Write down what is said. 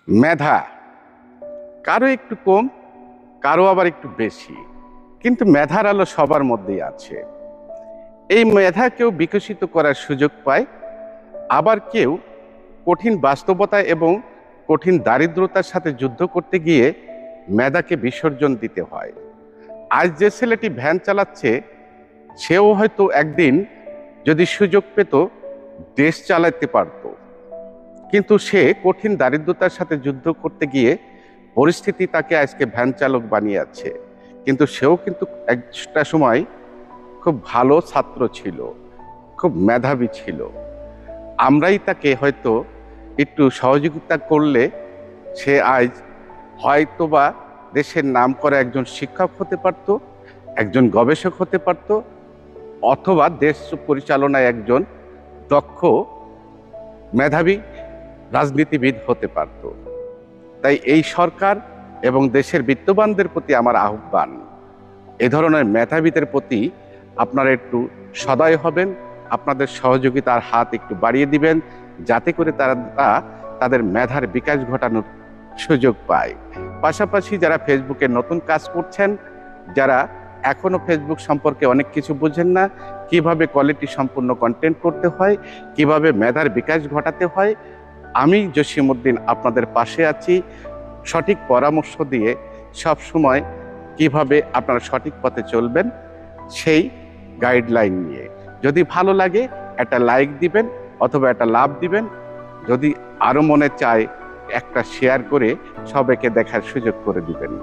মেধা কারো একটু কম, কারো আবার একটু বেশি, কিন্তু মেধার আলো সবার মধ্যেই আছে। এই মেধা কেউ বিকশিত করার সুযোগ পায়, আবার কেউ কঠিন বাস্তবতা এবং কঠিন দারিদ্রতার সাথে যুদ্ধ করতে গিয়ে মেধাকে বিসর্জন দিতে হয়। আজ যে ছেলেটি ভ্যান চালাচ্ছে, সেও হয়তো একদিন যদি সুযোগ পেত দেশ চালাতে পারত, কিন্তু সে কঠিন দারিদ্রতার সাথে যুদ্ধ করতে গিয়ে পরিস্থিতি তাকে আজকে ভ্যান চালক বানিয়েছে। কিন্তু সেও কিন্তু একটা সময় খুব ভালো ছাত্র ছিল, খুব মেধাবী ছিল। আমরাই তাকে হয়তো একটু সহযোগিতা করলে সে আজ হয়তোবা দেশের নামকরা একজন শিক্ষক হতে পারত, একজন গবেষক হতে পারত, অথবা দেশ পরিচালনায় একজন দক্ষ মেধাবী রাজনীতিবিদ হতে পারত। তাই এই সরকার এবং দেশের বিত্তবানদের প্রতি আমার আহ্বান, এ ধরনের মেধাবীদের প্রতি আপনারা একটু সদয় হবেন, আপনাদের সহযোগিতার হাত একটু বাড়িয়ে দিবেন, যাতে করে তারা তাদের মেধার বিকাশ ঘটানোর সুযোগ পায়। পাশাপাশি যারা ফেসবুকে নতুন কাজ করছেন, যারা এখনো ফেসবুক সম্পর্কে অনেক কিছু বুঝেন না, কিভাবে কোয়ালিটি সম্পূর্ণ কন্টেন্ট করতে হয়, কিভাবে মেধার বিকাশ ঘটাতে হয়, আমি জসিমউদ্দিন আপনাদের পাশে আছি, সঠিক পরামর্শ দিয়ে সব সময় কিভাবে আপনারা সঠিক পথে চলবেন সেই গাইডলাইন নিয়ে। যদি ভালো লাগে একটা লাইক দিবেন অথবা একটা লাভ দিবেন, যদি আরো মনে চায় একটা শেয়ার করে সবাইকে দেখার সুযোগ করে দিবেন।